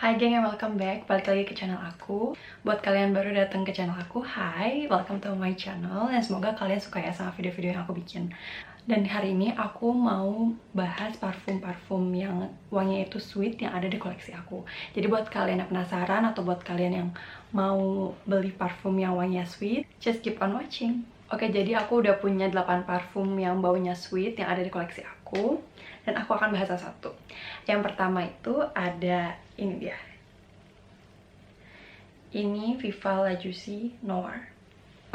Hai geng, and welcome back. Balik lagi ke channel aku. Buat kalian baru datang ke channel aku, hi, welcome to my channel. Dan semoga kalian suka ya sama video-video yang aku bikin. Dan hari ini aku mau bahas parfum-parfum yang wanginya itu sweet yang ada di koleksi aku. Jadi buat kalian yang penasaran atau buat kalian yang mau beli parfum yang wanginya sweet, just keep on watching. Oke, jadi aku udah punya 8 parfum yang baunya sweet yang ada di koleksi aku. Dan aku akan bahas satu. Yang pertama itu ada ini dia. Ini Viva La Juicy Noir.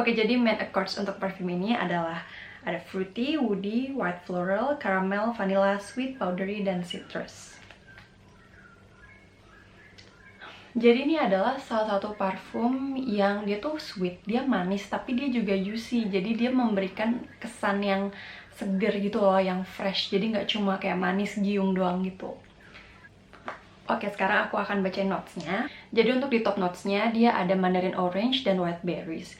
Oke, jadi main accords untuk parfum ini adalah ada fruity, woody, white floral, caramel, vanilla, sweet, powdery, dan citrus. Jadi ini adalah salah satu parfum yang dia tuh sweet, dia manis, tapi dia juga juicy. Jadi dia memberikan kesan yang seger gitu loh, yang fresh. Jadi nggak cuma kayak manis giung doang gitu. Oke, sekarang aku akan bacain notes-nya. Jadi untuk di top notes-nya dia ada mandarin orange dan white berries.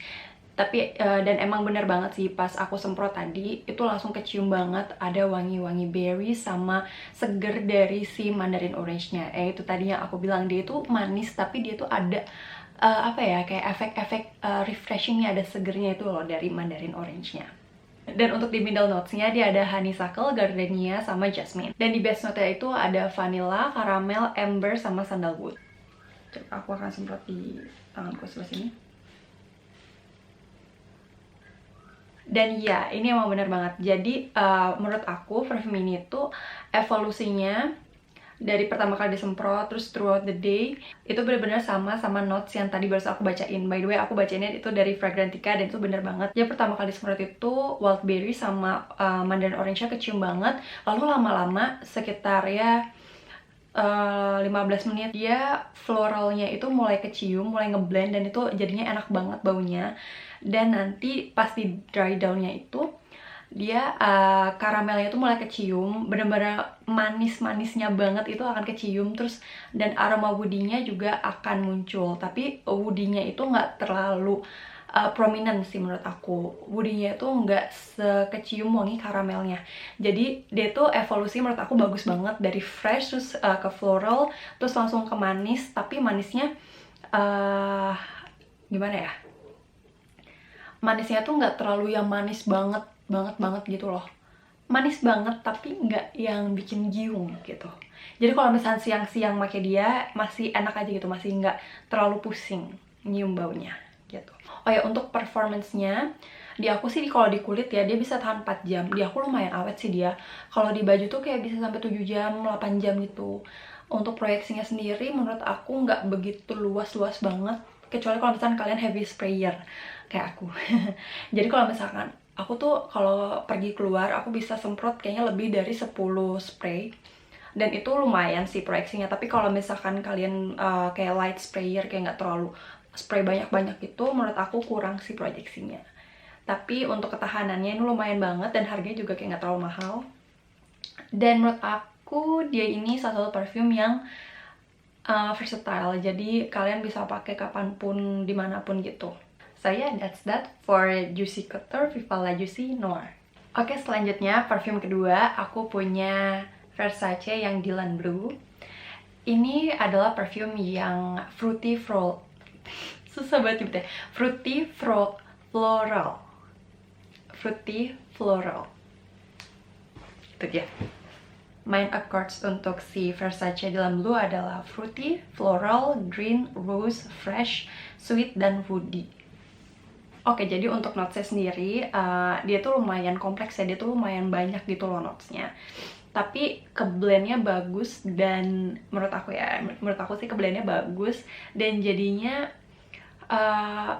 Tapi dan emang bener banget sih, pas aku semprot tadi itu langsung kecium banget ada wangi-wangi berry sama seger dari si mandarin orange-nya. Itu tadi yang aku bilang, dia itu manis tapi dia tuh ada apa ya, kayak efek-efek refreshingnya, ada segernya itu loh dari mandarin orange-nya. Dan untuk di middle notes-nya dia ada honeysuckle, gardenia, sama jasmine. Dan di base note-nya itu ada vanilla, caramel, amber, sama sandalwood. Coba aku akan semprot di tanganku sebelah sini. Dan ya, ini emang bener banget. Jadi menurut aku parfum ini tuh evolusinya dari pertama kali disemprot terus throughout the day itu bener-bener sama notes yang tadi baru aku bacain. By the way, aku bacainnya itu dari Fragrantica dan itu bener banget. Yang pertama kali disemprot itu wild berry sama mandarin orange-nya kecium banget. Lalu lama-lama sekitar ya 15 menit dia floralnya itu mulai kecium, mulai ngeblend, dan itu jadinya enak banget baunya. Dan nanti pas di dry down-nya itu dia karamelnya itu mulai kecium, bener-bener manis-manisnya banget itu akan kecium terus, dan aroma woody-nya juga akan muncul. Tapi woody-nya itu nggak terlalu prominent sih menurut aku. Woody-nya itu nggak sekecium wangi karamelnya. Jadi dia tuh evolusi menurut aku bagus banget, dari fresh terus ke floral terus langsung ke manis, tapi manisnya gimana ya? Manisnya tuh nggak terlalu yang manis banget gitu loh. Manis banget tapi nggak yang bikin giung gitu. Jadi kalau misalnya siang-siang pakai dia masih enak aja gitu, masih nggak terlalu pusing nyium baunya gitu. Oh ya, untuk performance-nya di aku sih kalau di kulit ya dia bisa tahan 4 jam. Di aku lumayan awet sih dia. Kalau di baju tuh kayak bisa sampai 7 jam, 8 jam gitu. Untuk proyeksinya sendiri menurut aku nggak begitu luas-luas banget, kecuali kalau misalkan kalian heavy sprayer kayak aku. Jadi kalau misalkan aku tuh kalau pergi keluar aku bisa semprot kayaknya lebih dari 10 spray, dan itu lumayan sih proyeksinya. Tapi kalau misalkan kalian kayak light sprayer, kayak nggak terlalu spray banyak-banyak gitu, menurut aku kurang sih proyeksinya. Tapi untuk ketahanannya ini lumayan banget, dan harganya juga kayak nggak terlalu mahal. Dan menurut aku dia ini salah satu parfum yang versatile, jadi kalian bisa pakai kapanpun, dimanapun gitu. So yeah, that's that for Juicy Couture Viva La Juicy Noir. Oke, selanjutnya parfum kedua aku punya Versace yang Dylan Blue. Ini adalah parfum yang fruity floral. Susah banget nyebutnya. Fruity floral. Fruity floral. Itu dia. Main accords untuk si Versace Dylan Blue adalah fruity, floral, green, rose, fresh, sweet, dan woody. Oke, jadi untuk notesnya sendiri, dia tuh lumayan kompleks ya, dia tuh lumayan banyak gitu loh notesnya. Tapi keblendnya bagus, dan menurut aku sih keblendnya bagus, dan jadinya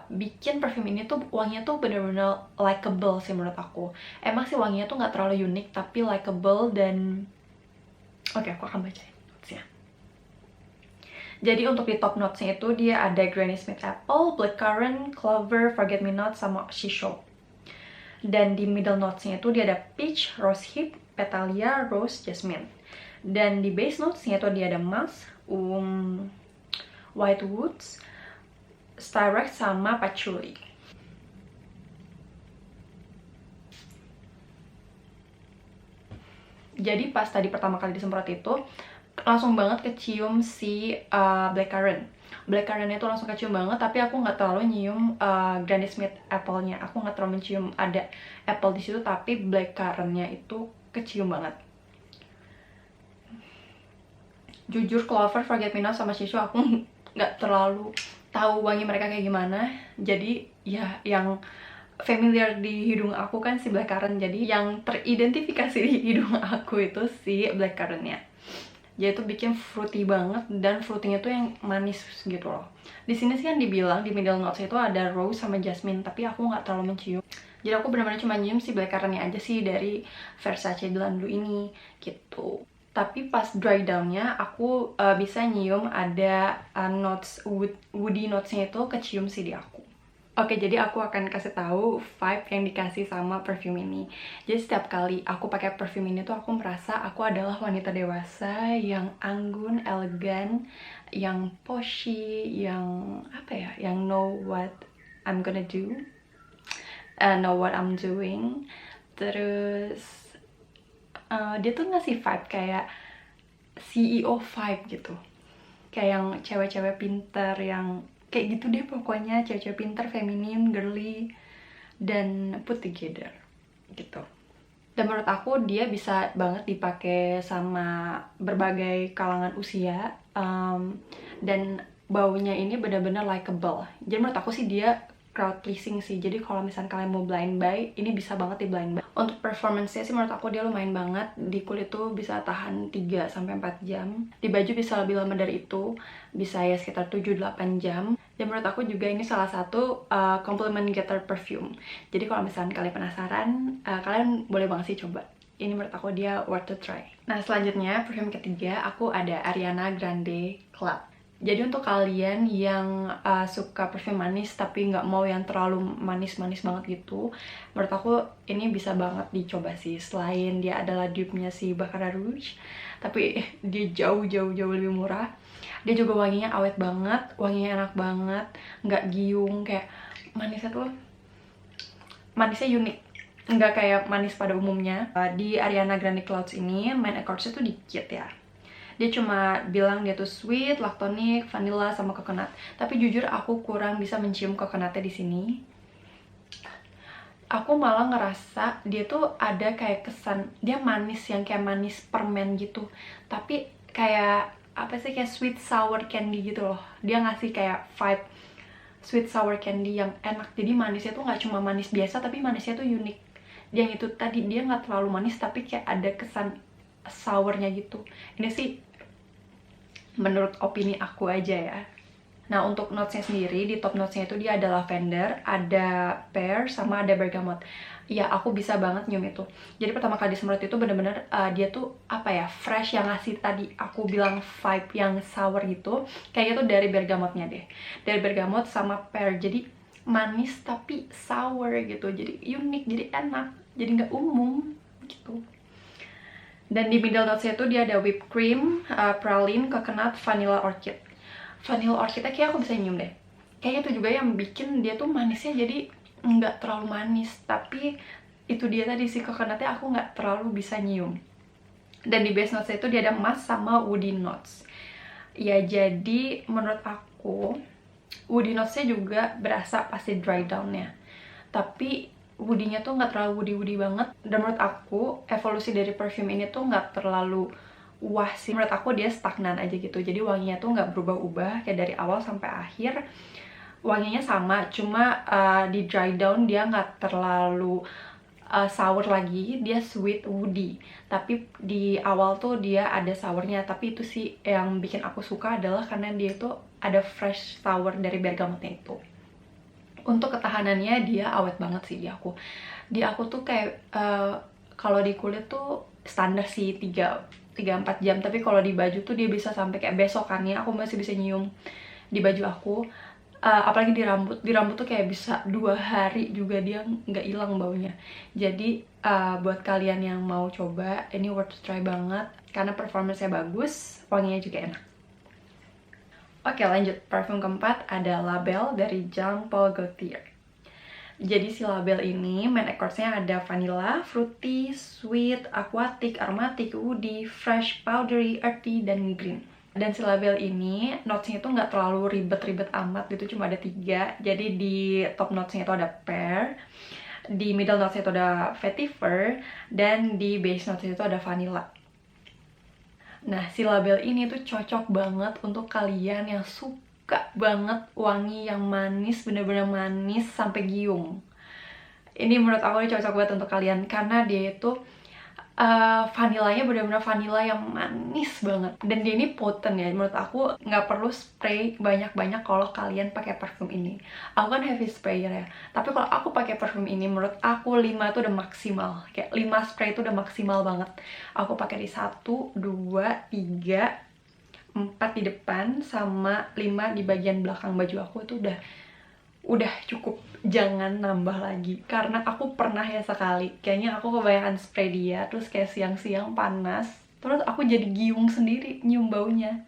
bikin parfum ini tuh wanginya tuh bener-bener likable sih menurut aku. Emang sih wanginya tuh nggak terlalu unik, tapi likable. Dan oke, aku akan bacain notesnya. Jadi untuk di top notes-nya itu dia ada Granny Smith Apple, Blackcurrant, Clover, Forget Me Not, sama Shisho. Dan di middle notes-nya itu dia ada Peach, Rose Hip, Petalia, Rose, Jasmine. Dan di base notes-nya itu dia ada Musk, White Woods, Styrex, sama Patchouli. Jadi pas tadi pertama kali disemprot itu langsung banget kecium si blackcurrant. Blackcurrant itu langsung kecium banget, tapi aku nggak terlalu nyium Granny Smith apple-nya. Aku nggak terlalu mencium ada apple di situ, tapi blackcurrant-nya itu kecium banget. Jujur Clover, Forget Me Not sama Shishu aku nggak terlalu tahu wangi mereka kayak gimana. Jadi ya yang familiar di hidung aku kan si blackcurrant, jadi yang teridentifikasi di hidung aku itu si blackcurrant-nya. Jadi itu bikin fruity banget, dan fruitingnya tuh yang manis gitu loh. Di sini sih kan dibilang di middle notes itu ada rose sama jasmine, tapi aku nggak terlalu mencium. Jadi aku benar-benar cuma nyium si blackcurrant-nya aja sih dari Versace Blue ini gitu. Tapi pas dry down-nya aku bisa nyium ada notes woody notes-nya itu kecium sih di aku. Oke, jadi aku akan kasih tahu vibe yang dikasih sama perfume ini. Jadi setiap kali aku pakai perfume ini tuh aku merasa aku adalah wanita dewasa yang anggun, elegan, yang poshy, yang apa ya, yang know what I'm gonna do, know what I'm doing. Terus dia tuh ngasih vibe kayak CEO vibe gitu, kayak yang cewek-cewek pinter yang kayak gitu deh pokoknya, cewek-cewek pinter, feminin, girly, dan put together gitu. Dan menurut aku dia bisa banget dipakai sama berbagai kalangan usia, dan baunya ini benar-benar likable. Jadi menurut aku sih dia crowd pleasing sih. Jadi kalau misalnya kalian mau blind buy, ini bisa banget di blind buy. Untuk performance-nya sih menurut aku dia lumayan banget. Di kulit tuh bisa tahan 3-4 jam. Di baju bisa lebih lama dari itu. Bisa ya sekitar 7-8 jam. Dan menurut aku juga ini salah satu compliment getter perfume. Jadi kalau misalnya kalian penasaran, kalian boleh banget sih coba. Ini menurut aku dia worth to try. Nah selanjutnya perfume ketiga aku ada Ariana Grande Club. Jadi untuk kalian yang suka parfum manis tapi nggak mau yang terlalu manis-manis banget gitu, menurut aku ini bisa banget dicoba sih. Selain dia adalah dupe-nya si Baccarat Rouge, tapi dia jauh-jauh lebih murah. Dia juga wanginya awet banget, wanginya enak banget, nggak giung, kayak manisnya tuh manisnya unik, nggak kayak manis pada umumnya. Di Ariana Grande Clouds ini main accords-nya tuh dikit ya. Dia cuma bilang dia tuh sweet, lactonic, vanilla, sama coconut. Tapi jujur aku kurang bisa mencium coconutnya di sini. Aku malah ngerasa dia tuh ada kayak kesan, dia manis yang kayak manis permen gitu. Tapi kayak, apa sih, kayak sweet sour candy gitu loh. Dia ngasih kayak vibe sweet sour candy yang enak. Jadi manisnya tuh nggak cuma manis biasa, tapi manisnya tuh unik. Dia yang itu tadi, dia nggak terlalu manis, tapi kayak ada kesan sournya gitu. Ini sih menurut opini aku aja ya. Nah untuk notesnya sendiri, di top notesnya itu dia ada lavender, ada pear, sama ada bergamot. Ya aku bisa banget nyium itu. Jadi pertama kali disemprot itu bener-bener dia tuh apa ya, fresh, yang ngasih tadi aku bilang vibe yang sour gitu. Kayaknya tuh dari bergamotnya deh. Dari bergamot sama pear, jadi manis tapi sour gitu. Jadi unik, jadi enak, jadi nggak umum gitu. Dan di middle notesnya itu dia ada whipped cream, praline, coconut, vanilla orchid. Vanilla orchidnya kayak aku bisa nyium deh. Kayaknya itu juga yang bikin dia tuh manisnya jadi nggak terlalu manis. Tapi itu dia tadi, si coconutnya aku nggak terlalu bisa nyium. Dan di base notesnya itu dia ada musk sama woody notes. Ya jadi menurut aku woody notesnya juga berasa pasti dry down-nya. Tapi woody-nya tuh nggak terlalu woody banget. Dan menurut aku evolusi dari perfume ini tuh nggak terlalu wah sih. Menurut aku dia stagnan aja gitu. Jadi wanginya tuh nggak berubah-ubah kayak dari awal sampai akhir. Wanginya sama, cuma di dry down dia nggak terlalu sour lagi, dia sweet woody. Tapi di awal tuh dia ada sournya. Tapi itu sih yang bikin aku suka adalah karena dia tuh ada fresh sour dari bergamotnya itu. Untuk ketahanannya dia awet banget sih di aku. Di aku tuh kayak kalau di kulit tuh standar sih 3-4 jam, tapi kalau di baju tuh dia bisa sampai kayak besokannya aku masih bisa nyium di baju aku. Apalagi di rambut tuh kayak bisa 2 hari juga dia nggak hilang baunya. Jadi buat kalian yang mau coba, ini worth to try banget karena performance-nya bagus, wanginya juga enak. Oke lanjut, parfum keempat ada Label dari Jean Paul Gaultier. Jadi si label ini main accords-nya ada vanilla, fruity, sweet, aquatic, aromatic, woody, fresh, powdery, earthy, dan green. Dan si label ini notes-nya itu nggak terlalu ribet-ribet amat gitu, cuma ada 3. Jadi di top notes-nya itu ada pear, di middle notes-nya itu ada vetiver, dan di base notes-nya itu ada vanilla. Nah, si label ini tuh cocok banget untuk kalian yang suka banget wangi yang manis, bener-bener manis sampai giung. Ini menurut aku cocok banget untuk kalian karena dia itu vanilanya bener-bener vanilla yang manis banget. Dan dia ini potent ya, menurut aku nggak perlu spray banyak-banyak kalau kalian pakai parfum ini. Aku kan heavy sprayer ya, tapi kalau aku pakai parfum ini menurut aku 5 itu udah maksimal. Kayak 5 spray itu udah maksimal banget. Aku pakai di 1, 2, 3, 4 di depan sama 5 di bagian belakang baju aku. Itu udah cukup, jangan nambah lagi. Karena aku pernah ya sekali, kayaknya aku kebanyakan spray dia, terus kayak siang-siang panas, terus aku jadi giung sendiri nyium baunya.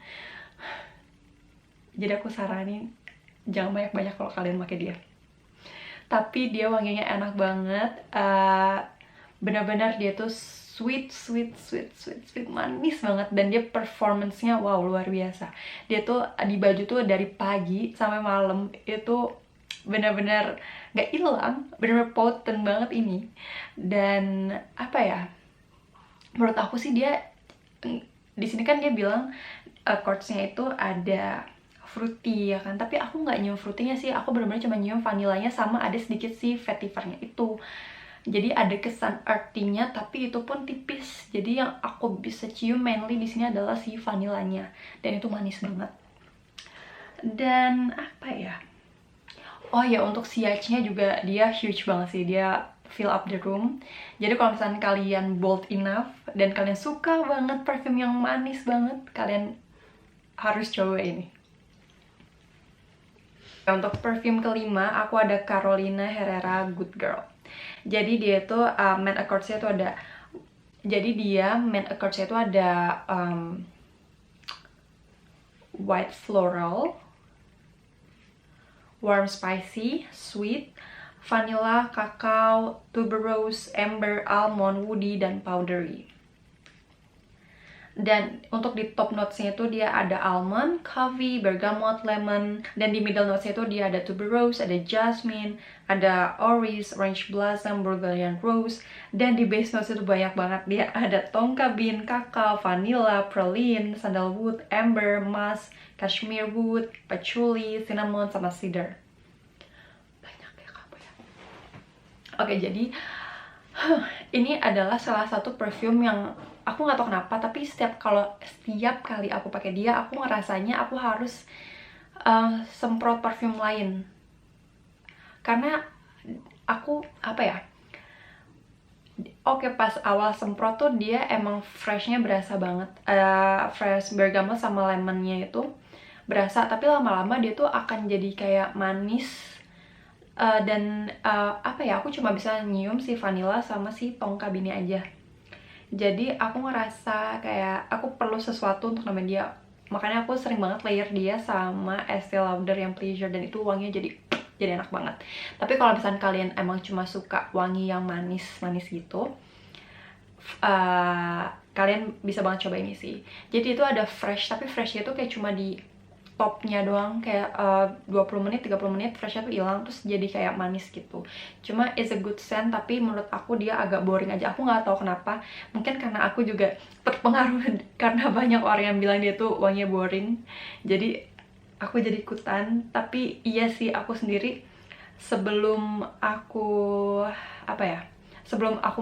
Jadi aku saranin jangan banyak-banyak kalau kalian pakai dia. Tapi dia wanginya enak banget, benar-benar dia tuh sweet, manis banget. Dan dia performance-nya wow, luar biasa. Dia tuh di baju tuh dari pagi sampai malam itu benar-benar gak hilang, benar-benar potent banget ini. Dan apa ya, menurut aku sih dia di sini kan dia bilang chords-nya itu ada fruity ya kan, tapi aku nggak nyium fruitynya sih, aku benar-benar cuma nyium vanilanya sama ada sedikit si vetivernya itu. Jadi ada kesan earthy-nya tapi itu pun tipis. Jadi yang aku bisa cium mainly di sini adalah si vanilanya, dan itu manis banget. Dan apa ya, oh ya, untuk siage-nya juga dia huge banget sih, dia fill up the room. Jadi kalau misalnya kalian bold enough dan kalian suka banget parfum yang manis banget, kalian harus coba ini. Untuk parfum kelima, aku ada Carolina Herrera Good Girl. Jadi dia itu main accords-nya itu ada, white floral, warm spicy, sweet, vanilla, kakao, tuberose, amber, almond, woody, dan powdery. Dan untuk di top notes-nya itu dia ada almond, coffee, bergamot, lemon. Dan di middle notes-nya itu dia ada tuberose, ada jasmine, ada orange, orange blossom, Bulgarian rose. Dan di base notes itu banyak banget. Dia ada tonka bean, kakao, vanilla, praline, sandalwood, amber, musk, cashmere wood, patchouli, cinnamon, sama cedar. Banyak ya kamu ya. Oke, jadi ini adalah salah satu perfume yang aku nggak tahu kenapa, tapi setiap kali aku pakai dia, aku ngerasanya aku harus semprot parfum lain. Karena aku apa ya, oke, pas awal semprot tuh dia emang freshnya berasa banget, fresh bergamot sama lemonnya itu berasa, tapi lama-lama dia tuh akan jadi kayak manis. Dan apa ya, aku cuma bisa nyium si vanilla sama si tonka bean aja. Jadi aku ngerasa kayak aku perlu sesuatu untuk nemenin dia. Makanya aku sering banget layer dia sama Estee Lauder yang Pleasure, dan itu wanginya jadi enak banget. Tapi kalau misalnya kalian emang cuma suka wangi yang manis-manis gitu, kalian bisa banget coba ini sih. Jadi itu ada fresh, tapi freshnya tuh kayak cuma di topnya doang, kayak 20 menit, 30 menit freshnya tuh hilang, terus jadi kayak manis gitu. Cuma it's a good scent, tapi menurut aku dia agak boring aja. Aku nggak tahu kenapa, mungkin karena aku juga terpengaruh karena banyak orang yang bilang dia tuh wanginya boring, jadi aku jadi ikutan. Tapi iya sih, aku sendiri sebelum aku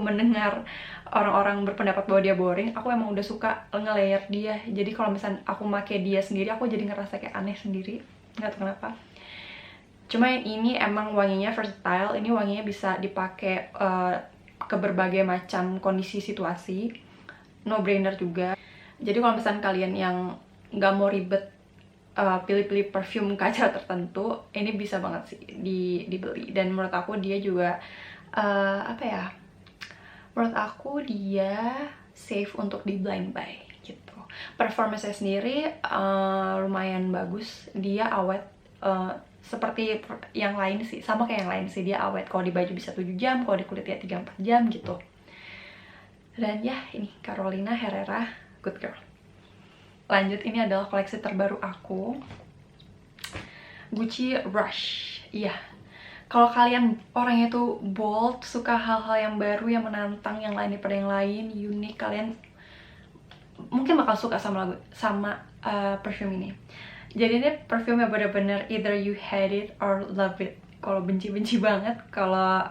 mendengar orang-orang berpendapat bahwa dia boring, aku emang udah suka nge-layer dia. Jadi kalau misalnya aku pakai dia sendiri, aku jadi ngerasa kayak aneh sendiri, nggak tahu kenapa. Cuma yang ini emang wanginya versatile, ini wanginya bisa dipakai ke berbagai macam kondisi situasi, no brainer juga. Jadi kalau misalnya kalian yang nggak mau ribet pilih-pilih parfum kaca tertentu, ini bisa banget sih dibeli. Dan menurut aku dia juga menurut aku dia safe untuk di blind buy gitu. Performance-nya sendiri lumayan bagus, dia awet, seperti yang lain sih, sama kayak yang lain sih, dia awet. Kalau di baju bisa 7 jam, kalau di kulit ya 3-4 jam gitu. Dan ya, ini Carolina Herrera Good Girl. Lanjut, ini adalah koleksi terbaru aku, Gucci Rush. Iya, kalau kalian orangnya tuh bold, suka hal-hal yang baru, yang menantang, yang lain daripada yang lain, unik, kalian mungkin bakal suka sama perfume ini. Jadi ini perfume yang bener-bener either you hate it or love it. Kalau benci-benci banget, kalau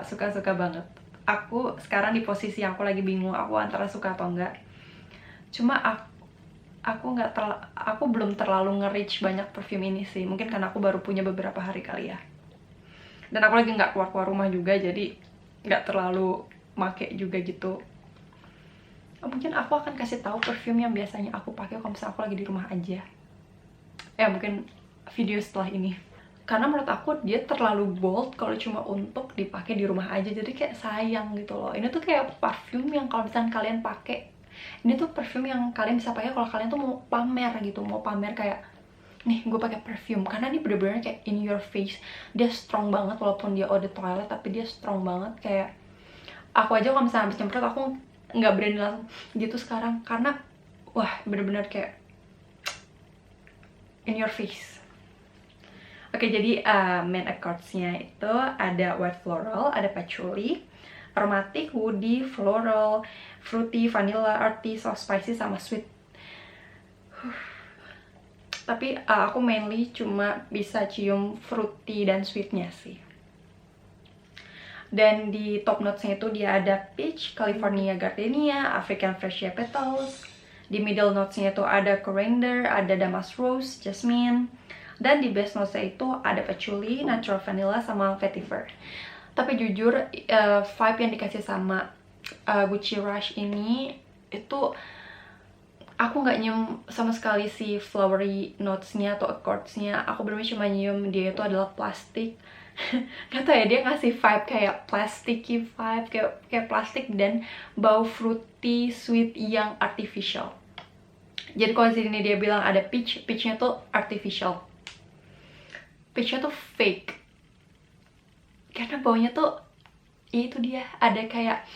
suka-suka banget. Aku sekarang di posisi yang aku lagi bingung, aku antara suka atau enggak. Cuma aku belum terlalu nge-reach banyak perfume ini sih. Mungkin karena aku baru punya beberapa hari kali ya. Dan aku lagi nggak keluar rumah juga, jadi nggak terlalu make juga gitu. Mungkin aku akan kasih tahu perfume yang biasanya aku pakai kalau misalnya aku lagi di rumah aja. Ya mungkin video setelah ini. Karena menurut aku dia terlalu bold kalau cuma untuk dipakai di rumah aja, jadi kayak sayang gitu loh. Ini tuh kayak parfum yang kalau misalnya kalian pakai, ini tuh parfum yang kalian bisa pakai kalau kalian tuh mau pamer gitu, mau pamer kayak nih gue pakai parfum. Karena ini bener-bener kayak in your face, dia strong banget walaupun dia eau de toilette, tapi dia strong banget. Kayak aku aja kalau misalnya habis nyemprot aku nggak berani langsung gitu sekarang, karena wah bener-bener kayak in your face. Oke, jadi main accords-nya itu ada white floral, ada patchouli, aromatic, woody, floral, fruity, vanilla, earthy, soft spicy, sama sweet. Tapi aku mainly cuma bisa cium fruity dan sweetnya sih. Dan di top notes-nya itu dia ada peach, California gardenia, African freesia petals. Di middle notes-nya itu ada coriander, ada damask rose, jasmine. Dan di base notes-nya itu ada patchouli, natural vanilla, sama vetiver. Tapi jujur, vibe yang dikasih sama Gucci Rush ini itu aku nggak nyium sama sekali si flowery notes-nya atau accords-nya. Aku bener-bener cuma nyium dia itu adalah plastik. Gak tau ya, dia ngasih vibe kayak plasticky vibe, kayak plastik dan bau fruity sweet yang artificial. Jadi kalau di sini dia bilang ada peach, peachnya tuh artificial, peachnya tuh fake, karena baunya tuh itu dia ada kayak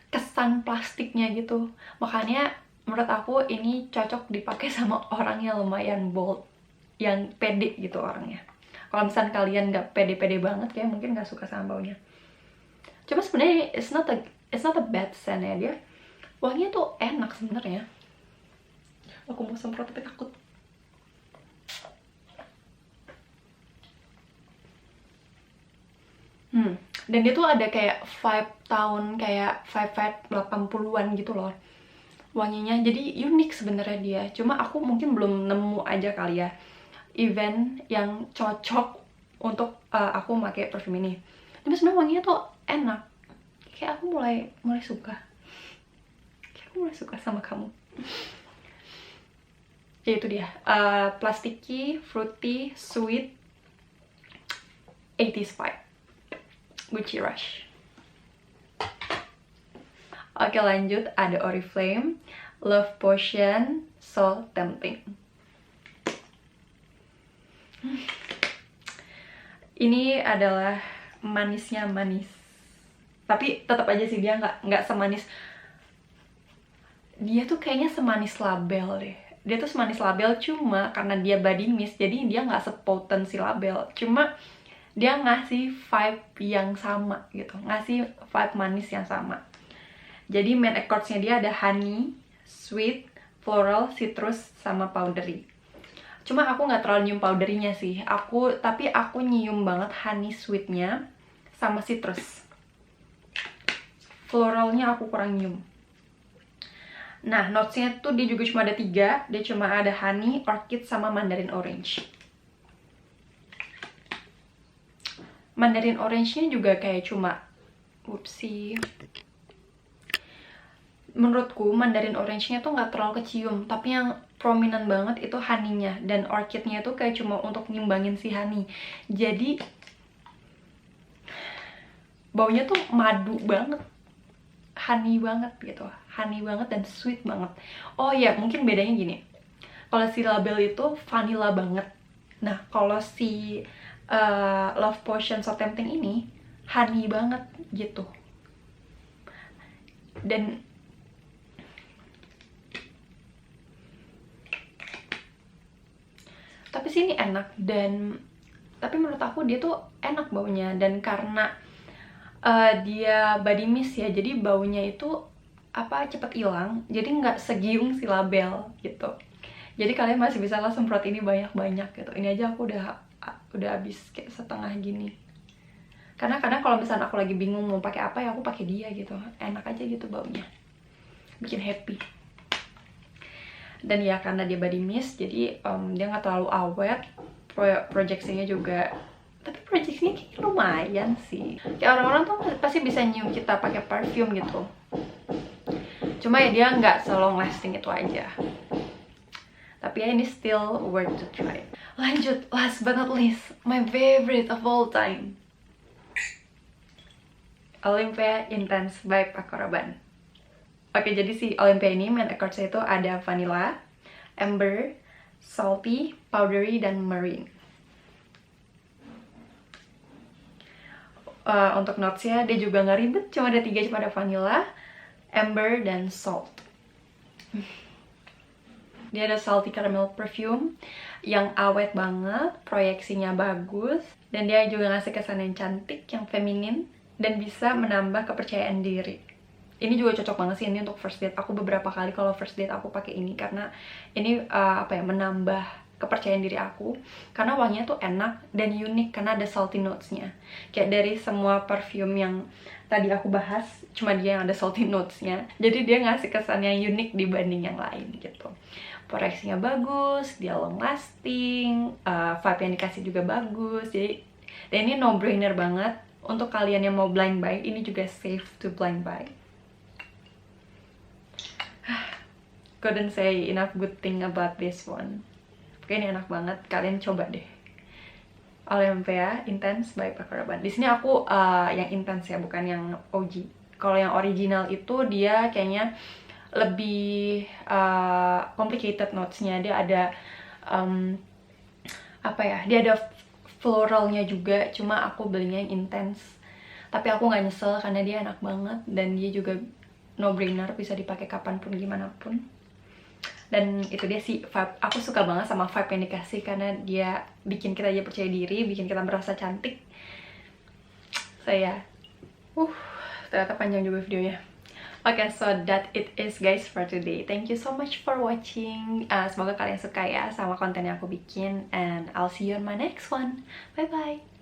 kesan plastiknya gitu. Makanya menurut aku ini cocok dipakai sama orang yang lumayan bold, yang pede gitu orangnya. Kalau misalnya kalian nggak pede-pede banget, kayak mungkin nggak suka sama baunya. Cuma sebenarnya it's not a bad scent ya, dia wanginya tuh enak sebenarnya. Aku mau semprot tapi takut. Dan dia tuh ada kayak vibe tahun, kayak vibe 80-an gitu loh wanginya. Jadi unik sebenarnya dia. Cuma aku mungkin belum nemu aja kali ya event yang cocok untuk aku pakai parfum ini. Tapi sebenarnya wanginya tuh enak. Kayak aku mulai suka. Kayak aku mulai suka sama kamu. Ya itu dia. Plasticky, fruity, sweet, 80s vibe. Gucci Rush. Oke, lanjut ada Oriflame Love Potion So Tempting. Ini adalah manisnya manis, tapi tetap aja sih dia nggak semanis. Dia tuh kayaknya semanis label deh. Dia tuh semanis label, cuma karena dia body mist jadi dia nggak sepotent si label. Cuma dia ngasih vibe yang sama gitu, ngasih vibe manis yang sama. Jadi main accords-nya dia ada honey, sweet, floral, citrus, sama powdery. Cuma aku nggak terlalu nyium powdery-nya sih. Tapi aku nyium banget honey sweet-nya sama citrus. Floralnya aku kurang nyium. Nah, notes-nya tuh dia juga cuma ada 3. Dia cuma ada honey, orchid, sama mandarin orange. Mandarin orange-nya juga kayak cuma whoopsie. Menurutku mandarin orange-nya tuh nggak terlalu kecium, tapi yang prominent banget itu honey-nya, dan orchid-nya tuh kayak cuma untuk ngimbangin si honey. Jadi baunya tuh madu banget, honey banget gitu, honey banget dan sweet banget. Oh ya, mungkin bedanya gini, kalau si label itu vanilla banget, Nah, kalau si Love Potion So Tempting ini honey banget gitu. Dan tapi sih ini enak, dan tapi menurut aku dia tuh enak baunya, dan karena dia body mist ya, jadi baunya itu cepet hilang, jadi nggak segiung si label gitu. Jadi kalian masih bisa lah semprot ini banyak-banyak gitu. Ini aja aku udah habis kayak setengah gini. Karena kadang kalau misalnya aku lagi bingung mau pakai apa ya aku pakai dia gitu. Enak aja gitu baunya. Bikin happy. Dan ya karena dia body mist, jadi dia nggak terlalu awet. Projeksinya juga, tapi projeksinya kayaknya lumayan sih. Kayak orang-orang tuh pasti bisa nyium kita pakai parfum gitu. Cuma ya dia nggak se-long lasting itu aja. Tapi ya ini still worth to try. Lanjut, last but not least, my favorite of all time, Olympia Intense by Paco Rabanne. Oke, jadi si Olympia ini main accordsnya itu ada vanilla, amber, salty, powdery, dan marine. Untuk notesnya dia juga nggak ribet, cuma ada 3, cuma ada vanilla, amber, dan salt. Dia ada salty caramel perfume yang awet banget, proyeksinya bagus, dan dia juga ngasih kesan yang cantik, yang feminin, dan bisa menambah kepercayaan diri. Ini juga cocok banget sih ini untuk first date. Aku beberapa kali kalau first date aku pakai ini karena ini menambah kepercayaan diri aku. Karena wanginya tuh enak dan unik karena ada salty notes-nya. Kayak dari semua perfume yang tadi aku bahas, cuma dia yang ada salty notes-nya. Jadi dia ngasih kesan yang unik dibanding yang lain gitu. Proyeksinya bagus, dia long lasting, vibe yang dikasih juga bagus. Jadi, dan ini no brainer banget untuk kalian yang mau blind buy. Ini juga safe to blind buy. Couldn't say enough good thing about this one. Oke, ini enak banget, kalian coba deh. Olympia Intense by Paco Rabanne. Di sini aku yang intense ya, bukan yang OG. Kalau yang original itu dia kayaknya lebih complicated notes-nya. Dia ada dia ada floralnya juga, cuma aku belinya yang intense. Tapi aku nggak nyesel karena dia enak banget dan dia juga no brainer, bisa dipakai kapanpun gimana pun. Dan itu dia sih vibe, aku suka banget sama vibe yang dikasih karena dia bikin kita aja percaya diri, bikin kita merasa cantik. Ternyata panjang juga videonya. Okay, so that it is guys for today. Thank you so much for watching. Semoga kalian suka ya sama konten yang aku bikin, and I'll see you on my next one. Bye bye.